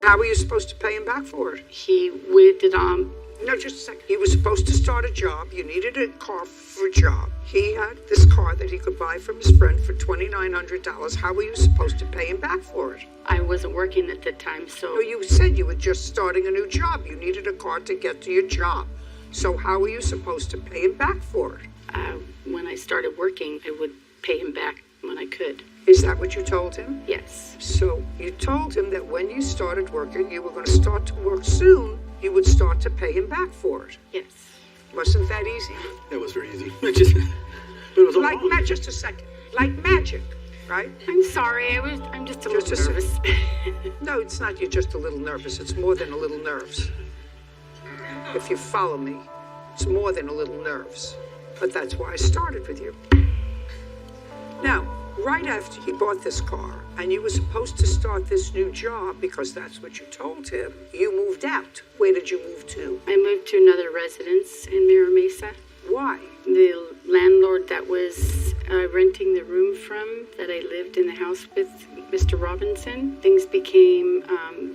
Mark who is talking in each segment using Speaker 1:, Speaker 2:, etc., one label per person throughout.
Speaker 1: How were you supposed to pay him back for it?
Speaker 2: We did,
Speaker 1: No, just a second. He was supposed to start a job. You needed a car for a job. He had this car that he could buy from his friend for $2,900. How were you supposed to pay him back for it?
Speaker 2: I wasn't working at the time, so...
Speaker 1: No, you said you were just starting a new job. You needed a car to get to your job. So how were you supposed to pay him back for it?
Speaker 2: When I started working, I would pay him back when I could.
Speaker 1: Is that what you told him?
Speaker 2: Yes.
Speaker 1: So you told him that when you started working, you were going to start to work soon, you would start to pay him back for it.
Speaker 2: Yes.
Speaker 1: Wasn't that easy?
Speaker 3: That was very easy. But it was all
Speaker 1: Like
Speaker 3: wrong.
Speaker 1: just a second. Like magic, right?
Speaker 2: I'm sorry, I'm just a little nervous.
Speaker 1: No, it's not you're just a little nervous. It's more than a little nerves. If you follow me, it's more than a little nerves. But that's why I started with you. Now, right after he bought this car, and you were supposed to start this new job because that's what you told him, you moved out. Where did you move to?
Speaker 2: I moved to another residence in Mira Mesa.
Speaker 1: Why?
Speaker 2: The landlord that was renting the room from, that I lived in the house with, Mr. Robinson, things became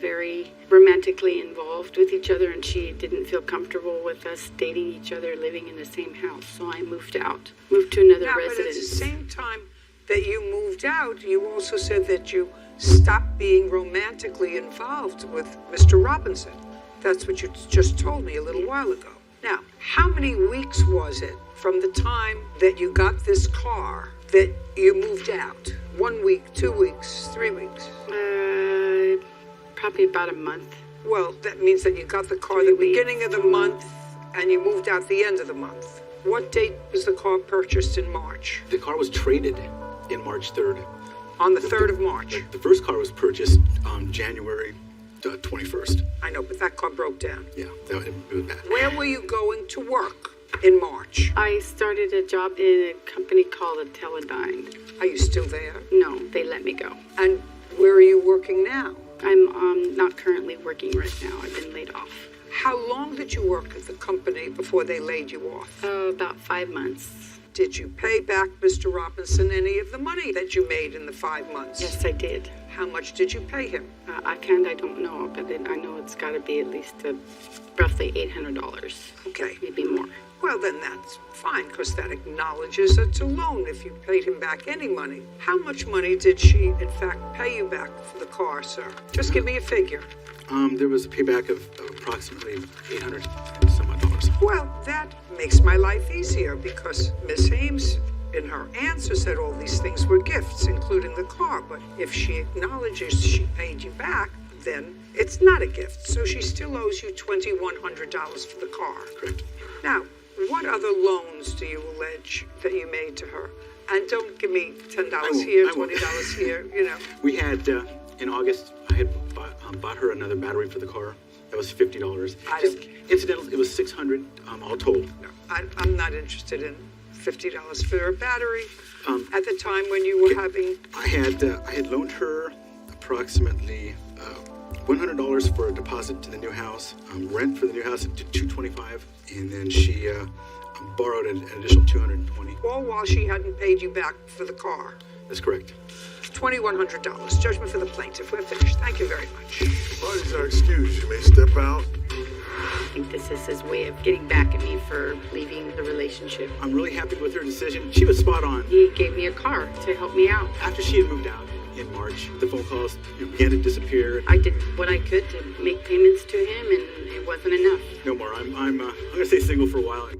Speaker 2: very romantically involved with each other, and she didn't feel comfortable with us dating each other, living in the same house. So I moved out, moved to another residence.
Speaker 1: But at the same time that you moved out, you also said that you stopped being romantically involved with Mr. Robinson. That's what you just told me a little while ago. Now, how many weeks was it from the time that you got this car that you moved out? 1 week, 2 weeks, 3 weeks?
Speaker 2: Probably about a month.
Speaker 1: Well, that means that you got the car the beginning of the month and you moved out the end of the month. What date was the car purchased in March?
Speaker 3: The car was traded in March 3rd.
Speaker 1: On the 3rd of March?
Speaker 3: The first car was purchased on January 21st.
Speaker 1: I know, but that car broke down.
Speaker 3: Yeah, it was bad.
Speaker 1: Where were you going to work in March?
Speaker 2: I started a job in a company called a Teledyne.
Speaker 1: Are you still there?
Speaker 2: No, they let me go.
Speaker 1: And where are you working now?
Speaker 2: I'm not currently working right now. I've been laid off.
Speaker 1: How long did you work at the company before they laid you off?
Speaker 2: About 5 months.
Speaker 1: Did you pay back Mr. Robinson any of the money that you made in the 5 months?
Speaker 2: Yes, I did.
Speaker 1: How much did you pay him?
Speaker 2: I don't know, but I know it's got to be at least roughly $800.
Speaker 1: Okay.
Speaker 2: Maybe more.
Speaker 1: Well, then that's fine, because that acknowledges it's a loan if you paid him back any money. How much money did she, in fact, pay you back for the car, sir? Just give me a figure.
Speaker 3: There was a payback of approximately $800 some odd dollars.
Speaker 1: Well, that makes my life easier, because Miss Ames, in her answer, said all these things were gifts, including the car. But if she acknowledges she paid you back, then it's not a gift. So she still owes you $2,100 for the car.
Speaker 3: Correct.
Speaker 1: Now, what other loans do you allege that you made to her? And don't give me $10 here, $20 here, you know.
Speaker 3: We had, in August, I had bought her another battery for the car. That was $50. Incidentally, it was $600 all told.
Speaker 1: No, I'm not interested in $50 for a battery. At the time when you were having...
Speaker 3: I had loaned her approximately $100 for a deposit to the new house, rent for the new house at $225, and then she borrowed an additional $220.
Speaker 1: All while she hadn't paid you back for the car.
Speaker 3: That's correct.
Speaker 1: $2,100. Judgment for the plaintiff. We're finished. Thank you very much.
Speaker 4: Parties are excused. You may step out.
Speaker 2: I think this is his way of getting back at me for leaving the relationship.
Speaker 3: I'm really happy with her decision. She was spot on.
Speaker 2: He gave me a car to help me out.
Speaker 3: After she had moved out in March, the phone calls began to disappear.
Speaker 2: I did what I could to make payments to him, and it wasn't enough.
Speaker 3: No more. I'm going to stay single for a while.